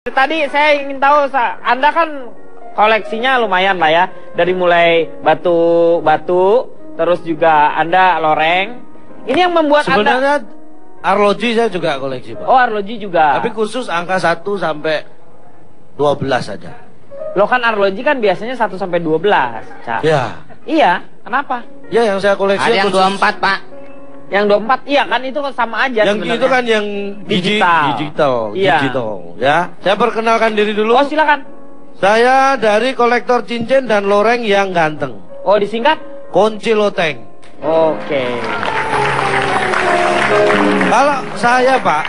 Tadi saya ingin tahu, Anda kan koleksinya lumayan lah ya. Dari mulai batu-batu, terus juga Anda loreng. Ini yang membuat sebenarnya arloji saya juga koleksi, Pak. Oh, arloji juga. Tapi khusus angka 1 sampai 12 saja. Loh kan arloji kan biasanya 1 sampai 12, Cak. Ya. Iya, kenapa? Ya yang saya koleksi ada yang 24, Pak. Yang 24, iya kan itu sama aja. Yang sebenarnya. itu kan yang digital, iya. digital, ya. Saya perkenalkan diri dulu. Oh, silakan. Saya dari kolektor cincin dan loreng yang ganteng. Oh, disingkat? Kunci Loteng. Oke. Kalau saya, Pak,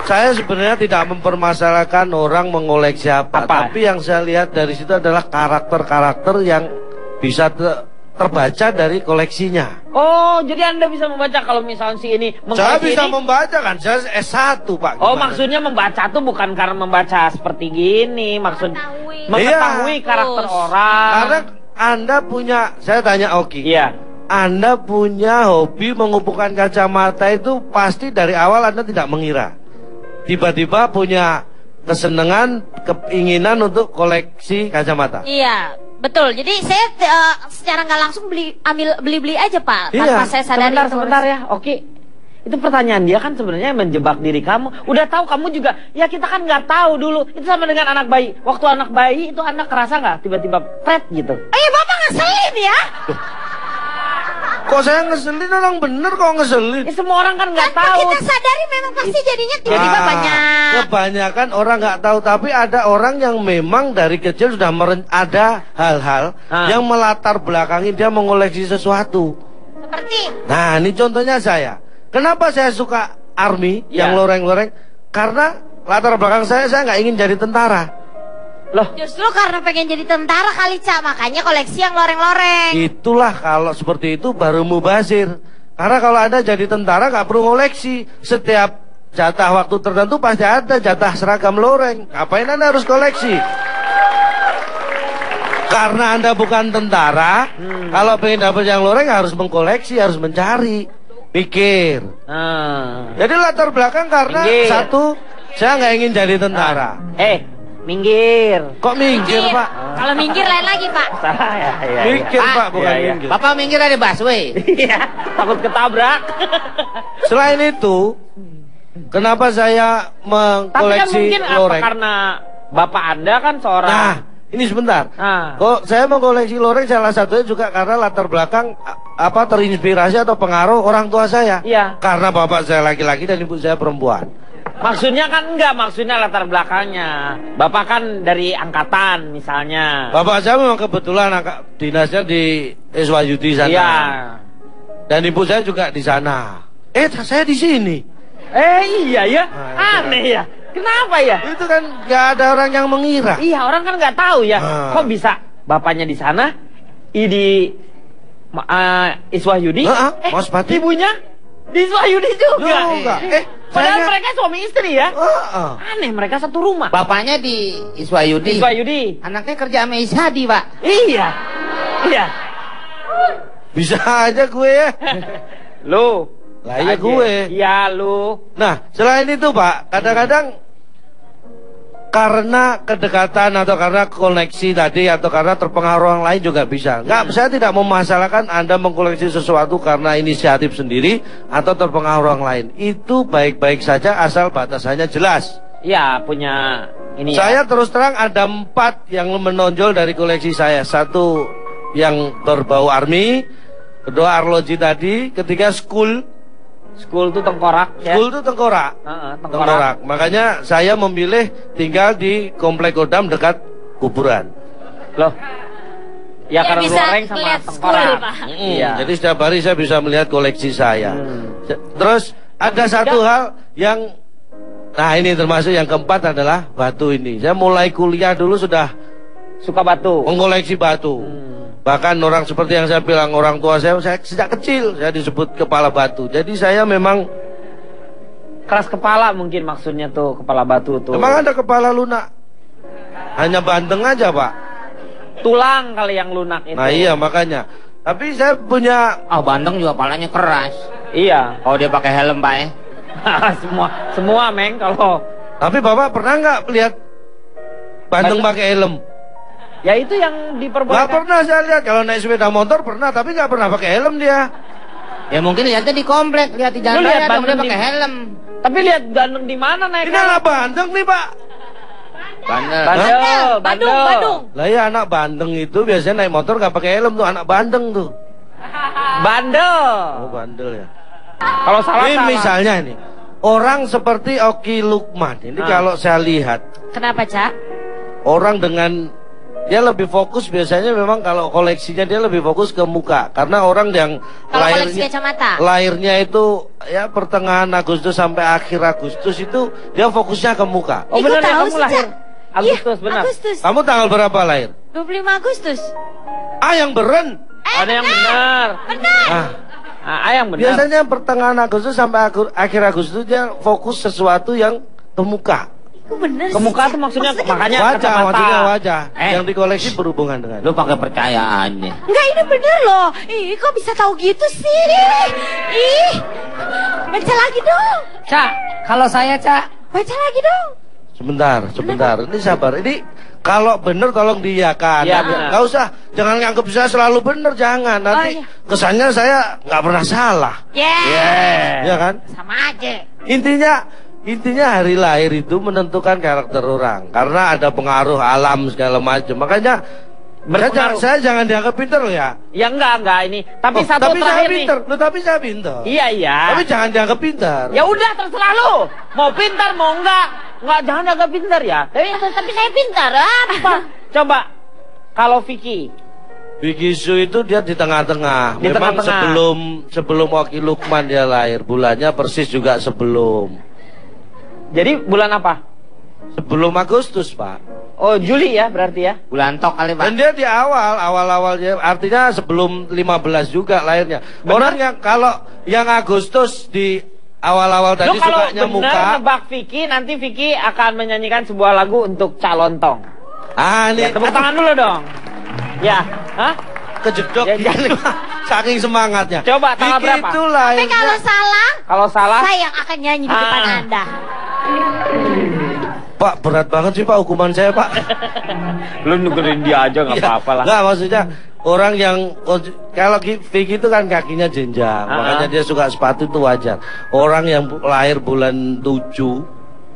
saya sebenarnya tidak mempermasalahkan orang mengoleksi apa. Tapi yang saya lihat dari situ adalah karakter-karakter yang bisa terbaca dari koleksinya. Oh, jadi Anda bisa membaca kalau misalnya si ini saya bisa membaca kan, saya S1, Pak. Oh, maksudnya membaca tuh bukan karena membaca seperti gini, maksud mengetahui karakter orang. Karena Anda punya, saya tanya Oki. Iya. Anda punya hobi mengumpulkan kacamata itu pasti dari awal Anda tidak mengira. Tiba-tiba punya kesenangan, keinginan untuk koleksi kacamata. Iya. Betul, jadi saya secara nggak langsung beli aja, Pak. Iya. Tanpa saya sadari. Sebentar ya, oke. Itu pertanyaan dia kan sebenarnya menjebak diri kamu. Udah tahu kamu juga, ya kita kan nggak tahu dulu. Itu sama dengan anak bayi. Waktu anak bayi itu Anda kerasa nggak tiba-tiba pret gitu? Bapak ngeselin ya? Kok saya ngeselin, orang bener kok ngeselin. Ya, semua orang kan nggak tahu. Kita sadari memang pasti jadinya tiba-tiba banyak. Kebanyakan orang nggak tahu, tapi ada orang yang memang dari kecil sudah ada hal-hal yang melatar belakangi dia mengoleksi sesuatu. Seperti? Nah, ini contohnya saya. Kenapa saya suka army yang loreng-loreng? Karena latar belakang saya nggak ingin jadi tentara. Loh, justru karena pengen jadi tentara kali, Cak, makanya koleksi yang loreng-loreng. Itulah kalau seperti itu baru mubazir. Karena kalau Anda jadi tentara nggak perlu ngoleksi. Setiap jatah waktu tertentu pasti ada jatah seragam loreng. Ngapain Anda harus koleksi? Karena Anda bukan tentara, kalau pengen dapat yang loreng harus mengkoleksi, harus mencari, pikir. Jadi latar belakang karena satu, saya nggak ingin jadi tentara. Minggir. Kok minggir, Pak? Kalau minggir lain lagi, Pak. Salah ya. Minggir, Pak, bukan minggir. Bapak minggir ada busway. Iya, takut ketabrak. Selain itu, kenapa saya mengkoleksi mungkin loreng? Karena bapak Anda kan seorang. Nah, ini sebentar. Kok saya mengkoleksi loreng salah satunya juga karena latar belakang terinspirasi atau pengaruh orang tua saya. Iya. Karena bapak saya laki-laki dan ibu saya perempuan. Maksudnya kan enggak, maksudnya latar belakangnya. Bapak kan dari angkatan misalnya. Bapak saya memang kebetulan dinasnya di Iswayudi sana. Iya. Dan ibu saya juga di sana. Saya di sini. Iya ya. Aneh ya. Kenapa ya? Itu kan nggak ada orang yang mengira. Iya, orang kan nggak tahu ya. Kok bisa bapaknya di sana, di Iswahyudi? Mas Pati. Ibunya di Iswahyudi juga. Padahal mereka suami istri ya. Aneh, mereka satu rumah. Bapaknya di Iswayudi. Iswayudi. Anaknya kerja sama Ishadi, Pak. Iya. Iya. Bisa aja gue ya. Lu. Lah iya gue. Iya lu. Nah, selain itu, Pak, kadang-kadang karena kedekatan atau karena koneksi tadi atau karena terpengaruh orang lain juga bisa. Saya tidak memasalahkan Anda mengkoleksi sesuatu karena inisiatif sendiri atau terpengaruh orang lain. Itu baik-baik saja asal batasannya jelas. Iya, punya ini. Saya terus terang ada 4 yang menonjol dari koleksi saya. 1 yang berbau army, kedua arloji tadi, ketiga school. School itu tengkorak ya? School itu tengkorak. Tengkorak. Makanya saya memilih tinggal di Komplek Kodam dekat kuburan. Loh. Ya karena bisa loreng sama tengkorak. Iya. Jadi setiap hari saya bisa melihat koleksi saya. Terus ada satu hal yang, nah ini termasuk yang keempat adalah batu ini. Saya mulai kuliah dulu sudah suka batu. Mengoleksi batu. Bahkan orang seperti yang saya bilang, orang tua saya sejak kecil saya disebut kepala batu. Jadi saya memang keras kepala mungkin maksudnya tuh, kepala batu tuh. Emang ada kepala lunak? Hanya banteng aja, Pak. Tulang kali yang lunak itu. Nah iya makanya. Tapi saya punya banteng juga palanya keras. Iya. Kalau dia pakai helm, Pak ya. Semua Meng kalau. Tapi Bapak pernah nggak lihat Bandeng pakai helm. Ya itu yang Nggak diperbolehkan. pernah saya lihat. Kalau naik sepeda motor pernah, tapi nggak pernah pakai helm dia. Ya mungkin lihatnya di komplek, lihat di jalan Lu lihat raya, temen dia Bandeng pakai di- helm. Tapi lihat Bandeng di mana naik? Ini anak Bandeng nih Pak. Bandel. Bandung. Lah ya anak Bandeng itu biasanya naik motor nggak pakai helm tuh, anak Bandeng tuh. Bandel. Oh bandel ya. Kalau salah Ini salah. misalnya ini orang seperti Oki Lukman ini kalau saya lihat Kenapa, Cak? orang dengan dia lebih fokus biasanya memang kalau koleksinya dia lebih fokus ke muka karena orang yang Kalau koleksi kacamata. lahirnya itu ya pertengahan Agustus sampai akhir Agustus itu dia fokusnya ke muka. Oh benar ya kamu sih, lahir Cak. Agustus Iya, benar. Agustus. Kamu tanggal berapa lahir? 25 Agustus. Ah yang beren. Ada yang benar. Benar. Ah, Yang benar. biasanya pertengahan Agustus sampai akhir Agustus dia fokus sesuatu yang ke muka. Itu bener Ke muka tuh maksudnya makanya Wajah, kacamata. maksudnya wajah. Eh. Yang dikoleksi berhubungan dengan. Lu pakai percayaannya. Enggak, ini bener loh. Ih, kok bisa tahu gitu sih? Ih. Baca lagi dong. Cak, kalau saya Cak. Baca lagi dong. Sebentar. Ini sabar. Ini kalau bener tolong diiyakan. Iya, benar. Nggak usah, jangan anggap saya selalu bener, jangan. Nanti iya. kesannya saya nggak pernah salah. Yeah. Ya kan? Sama aja. Intinya hari lahir itu menentukan karakter orang karena ada pengaruh alam segala macam. Makanya Berpengaruh. saya jangan dianggap pinter loh ya. Ya enggak ini. Tapi satu tapi saya terakhir nih. pinter. Loh, tapi saya pinter. Iya. Tapi jangan dianggap pinter. Ya udah terserah lu. Mau pintar mau enggak. Enggak jangan agak pintar ya. Tapi saya pintar. Apa? Coba kalau Vicky. Vicky Su itu dia di tengah-tengah. Di Memang tengah-tengah. sebelum Oki Lukman dia lahir, bulannya persis juga sebelum Jadi bulan apa? Agustus, Pak. Oh, Juli ya berarti ya. Bulan tok kali Pak. Dan dia di awal-awalnya artinya sebelum 15 juga lahirnya. Benar? Orang yang kalau yang Agustus di awal-awal Lu tadi kalau sukanya benar muka. nebak Vicky, nanti Vicky akan menyanyikan sebuah lagu untuk Calontong. Ah, Ya, ini tepuk tangan dulu dong. Ya, hah? kejedok Ya, gini. Saking semangatnya. Coba, tanggal Vicky berapa? itu Tapi lahirnya kalau salah, Kalau salah, saya yang akan nyanyi di depan Ah. Anda. Pak, berat banget sih Pak hukuman saya Pak. lu nukerin dia aja nggak Iya. apa-apa lah. Nggak, maksudnya orang yang kalau Vicky itu kan kakinya jenjang, makanya dia suka sepatu itu wajar. Orang yang lahir bulan 7,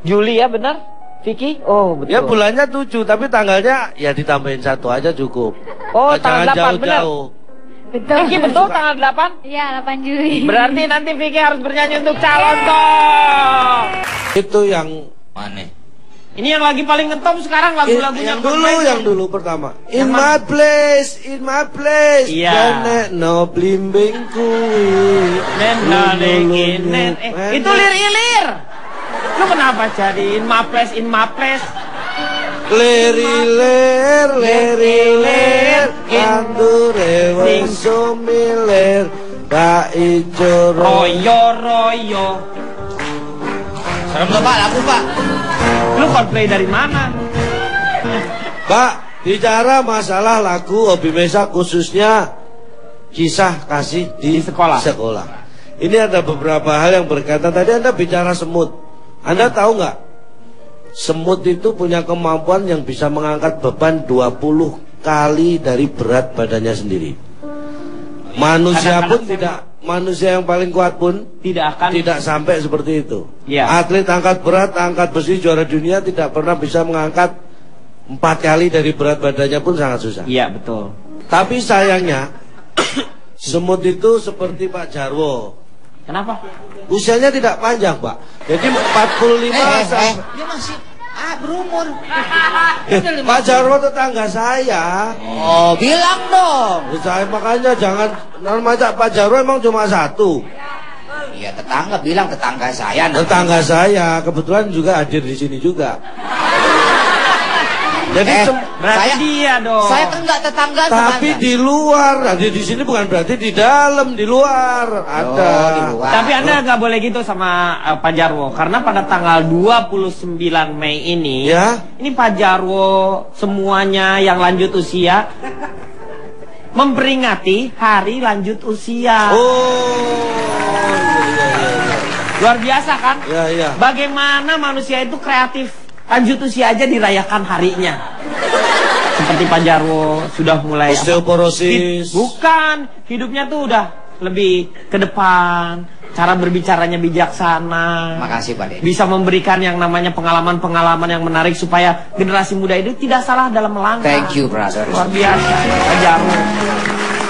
Juli ya benar? Vicky? Oh betul. ya bulannya 7, tapi tanggalnya ya ditambahin 1 aja cukup. Oh, Jangan tanggal 8 benar. jauh-jauh. Betul. Vicky betul tanggal 8? Iya, 8 Juli. Berarti nanti Vicky harus bernyanyi untuk Calontong. Itu yang Mana? Ini yang lagi paling ngetop sekarang lagu-lagunya. yang dulu pertama. In my place. Iya. Kene no blimbing kuwi. Itu lir-ilir. Lu kenapa jadi in my place? Leriler, kandure wis sumiler, ka ijo Royo. Serem tuh Pak, lagu Pak. Lu Coldplay dari mana? Pak, bicara masalah lagu Hobi Mesa khususnya kisah kasih di sekolah. Ini ada beberapa hal yang berkaitan. Tadi Anda bicara semut. Anda tahu nggak? Semut itu punya kemampuan yang bisa mengangkat beban 20 kali dari berat badannya sendiri. Manusia pun tidak, manusia yang paling kuat pun tidak sampai seperti itu. Ya. Atlet angkat berat, angkat besi juara dunia tidak pernah bisa mengangkat 4 kali dari berat badannya pun sangat susah. Iya betul. Tapi sayangnya semut itu seperti Pak Jarwo. Kenapa? Usianya tidak panjang, Pak. Jadi 45 sampai Dia masih berumur. Pak Jarwo tetangga saya. Oh, bilang dong. Saya makanya jangan namanya Pak Jarwo emang cuma satu. Iya, tetangga bilang tetangga saya. Tetangga saya kebetulan juga hadir di sini juga. Jadi Berarti dia dong. Saya kan enggak tetangga sama tapi Anda. di luar, hadir di sini bukan berarti di dalam, di luar ada. di luar. Tapi Anda nggak boleh gitu sama Pak Jarwo, karena pada tanggal 29 Mei ini, Ya. ini Pak Jarwo semuanya yang lanjut usia memperingati hari lanjut usia. Oh. Iya. Luar biasa kan? Ya, ya. Bagaimana manusia itu kreatif lanjut usia aja dirayakan harinya. Seperti Pak Jarwo sudah mulai osteoporosis. Bukan, hidupnya tuh udah lebih ke depan, cara berbicaranya bijaksana. Makasih Pak Denny. Bisa memberikan yang namanya pengalaman-pengalaman yang menarik supaya generasi muda itu tidak salah dalam melangkah. Thank you brother. Luar biasa, Pak Jarwo.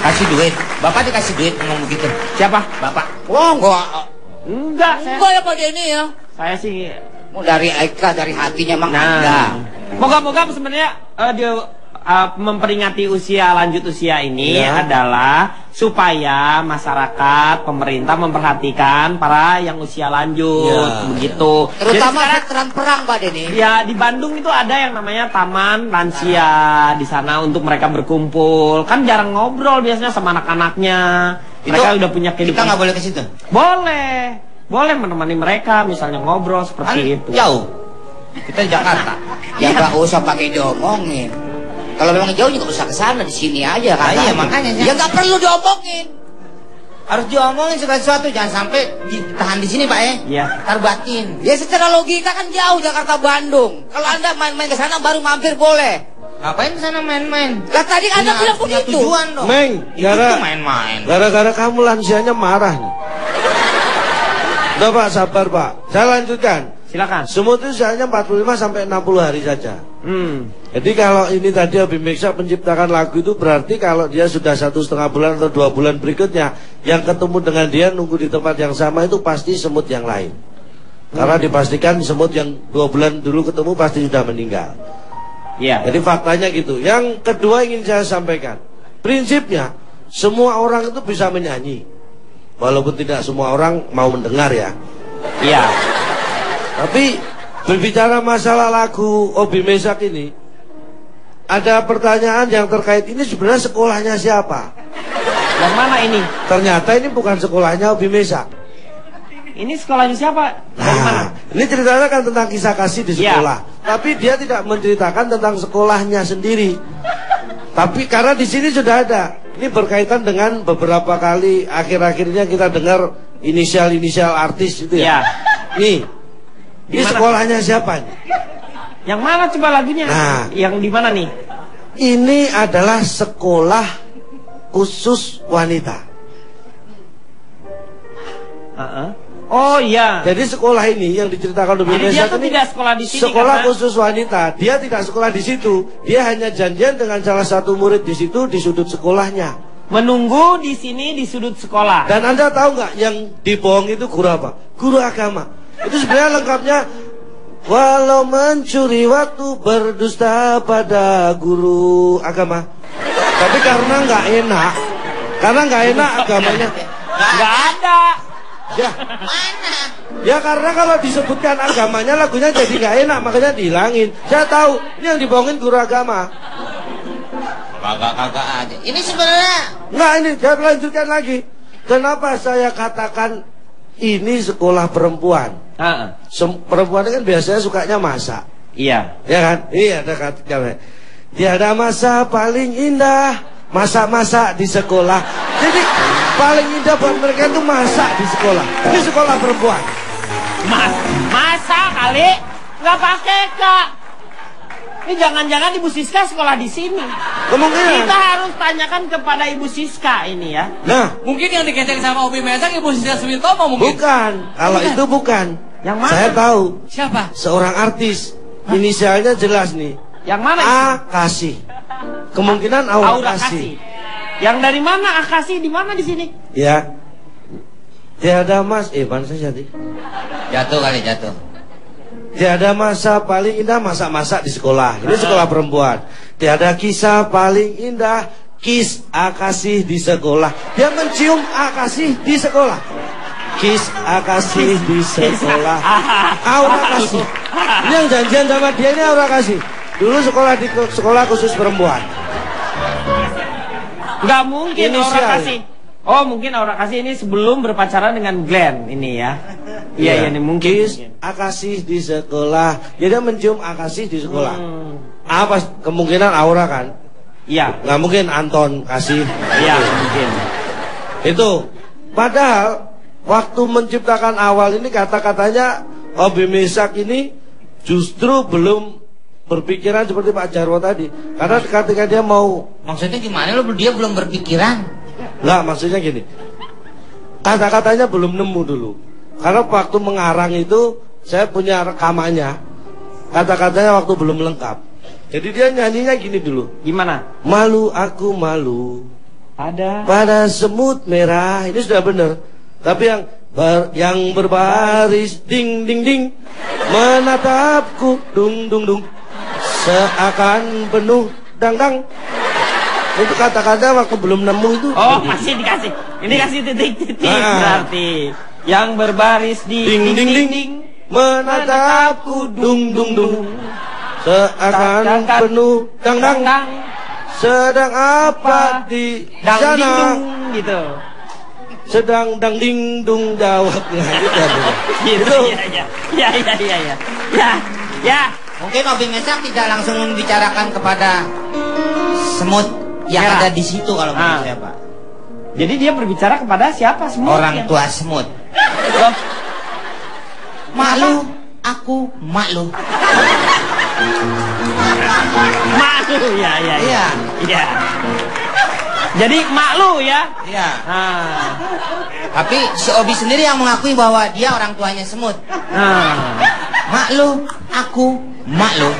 Kasih duit. Bapak dikasih duit ngomong begitu. Siapa? Bapak. Oh Enggak, enggak ya Pak Denny ya. saya sih. Mau dari Eka, dari hatinya emang Nah, ada. moga-moga sebenarnya dia memperingati lanjut usia ini adalah supaya masyarakat, pemerintah memperhatikan para yang usia lanjut, begitu. Terutama Jadi veteran perang Pak Denny. ya di Bandung itu ada yang namanya Taman Lansia di sana untuk mereka berkumpul. Kan jarang ngobrol biasanya sama anak-anaknya. Mereka udah punya kehidupan. Kita nggak boleh ke situ. Boleh menemani mereka, misalnya ngobrol seperti itu. Jauh. Kita di Jakarta. Ya nggak usah pakai diomongin. Kalau memang jauh juga usah ke sana, di sini aja kan. Iya makanya. Ya nggak perlu diomongin. Harus diomongin segala sesuatu, jangan sampai ditahan di sini Pak ya. Iya. Tarbatin. Ya secara logika kan jauh Jakarta Bandung. Kalau Anda main-main ke sana baru mampir boleh. Ngapain ke sana main-main? Lah tadi Anda bilang begitu. Tujuan dong. Meng, main-main. gara-gara kamu lansianya marah nih. Udah Pak, sabar Pak. Saya lanjutkan. Silakan. Semut itu usianya 45 sampai 60 hari saja. Jadi kalau ini tadi Hobi Meksa menciptakan lagu itu berarti kalau dia sudah 1,5 bulan atau 2 bulan berikutnya yang ketemu dengan dia nunggu di tempat yang sama itu pasti semut yang lain. Karena dipastikan semut yang 2 bulan dulu ketemu pasti sudah meninggal. Iya. Jadi faktanya gitu. Yang kedua ingin saya sampaikan, prinsipnya semua orang itu bisa menyanyi, walaupun tidak semua orang mau mendengar ya. Iya. Tapi berbicara masalah lagu Hobi Mesak ini, ada pertanyaan yang terkait ini sebenarnya sekolahnya siapa? Yang mana ini? Ternyata ini bukan sekolahnya Hobi Mesak. Ini sekolahnya siapa? Dari mana? Ini ceritanya kan tentang kisah kasih di sekolah. Tapi dia tidak menceritakan tentang sekolahnya sendiri. Tapi karena di sini sudah ada. Ini berkaitan dengan beberapa kali akhir-akhirnya kita dengar inisial-inisial artis itu ya. Nih. Ini sekolahnya siapa nih? Yang mana coba lagunya? Nah, yang di mana nih? Ini adalah sekolah khusus wanita. Oh iya. Jadi sekolah ini yang diceritakan Hobi Dia Mesak tuh ini tidak sekolah di sini sekolah karena khusus wanita. Dia tidak sekolah di situ. Dia hanya janjian dengan salah satu murid di situ di sudut sekolahnya. Menunggu di sini di sudut sekolah. Dan Anda tahu nggak yang dibohong itu guru apa? Guru agama. Itu sebenarnya lengkapnya, walau mencuri waktu berdusta pada guru agama. Tapi karena nggak enak agamanya Nggak ada. ya. Ya karena kalau disebutkan agamanya lagunya jadi nggak enak, makanya dihilangin. Saya tahu ini yang dibohongin guru agama. Kagak aja. Ini sebenarnya Nggak, ini saya lanjutkan lagi. Kenapa saya katakan ini sekolah perempuan? Perempuan kan biasanya sukanya masak. Iya. Ya kan? Iya, ada kata. Tiada masa paling indah masak-masak di sekolah. Jadi paling indah buat mereka itu masak di sekolah. Ini sekolah perempuan. Masak kali? Nggak pakai Kak. Ini jangan-jangan Ibu Siska sekolah di sini. Kemungkinan. Kita harus tanyakan kepada Ibu Siska ini ya. Nah, mungkin yang dikecek sama Hobi Mesak Ibu Siska Sumintomo mungkin. bukan. Kalau itu bukan. Yang mana? Saya tahu. Siapa? Seorang artis. Inisialnya jelas nih. Yang mana? Akasih. Kemungkinan Aura Kasih. Yang dari mana Akasih? Di mana di sini? Ya. Tiada mas, mana saya jadi? jatuh kali jatuh. Tiada masa paling indah masak-masak di sekolah. Ini sekolah perempuan. Tiada kisah paling indah kiss Akasih di sekolah. Dia mencium Akasih di sekolah. Kiss Akasih di sekolah. Aura Kasih. Ini yang janjian sama dia ini Aura Kasih. Dulu sekolah di sekolah khusus perempuan. Nggak mungkin Inisial. Aura Kasih. Oh mungkin Aura Kasih ini sebelum berpacaran dengan Glenn ini ya. Iya ini mungkin. Kiss Akasih di sekolah. Jadi dia mencium Akasih di sekolah. Apa kemungkinan Aura kan? Iya. Nggak mungkin Anton Kasih. Iya mungkin. Itu. Padahal waktu menciptakan awal ini kata-katanya Hobi Mesak ini justru belum berpikiran seperti Pak Jarwo tadi. Karena ketika dia mau... Maksudnya gimana lo? Dia belum berpikiran? Enggak, maksudnya gini. Kata-katanya belum nemu dulu. Karena waktu mengarang itu saya punya rekamannya. Kata-katanya waktu belum lengkap. Jadi dia nyanyinya gini dulu. Gimana? Malu aku malu Ada. pada semut merah. Ini sudah benar. Tapi yang berbaris ding ding ding menatapku dung dung dung seakan penuh dang dang. Itu kata-kata waktu belum nemu itu. Oh, masih dikasih. Ini kasih titik-titik berarti. Yang berbaris di Ding ding ding menatapku dung dung dung seakan penuh dang dang. Sedang apa di Dang sana? ding dung gitu. Sedang dang ding dung jawabnya Gitu. itu. Ya. Ya. Mungkin Obi Mesak tidak langsung membicarakan kepada semut yang Merah. ada di situ kalau menurut saya, Pak. Jadi dia berbicara kepada siapa semua? Orang tua semut. Malu, aku malu. Malu ya. Iya. Iya. Jadi malu ya. Iya. Nah. Tapi si Obi sendiri yang mengakui bahwa dia orang tuanya semut. Nah. Malu, aku malu.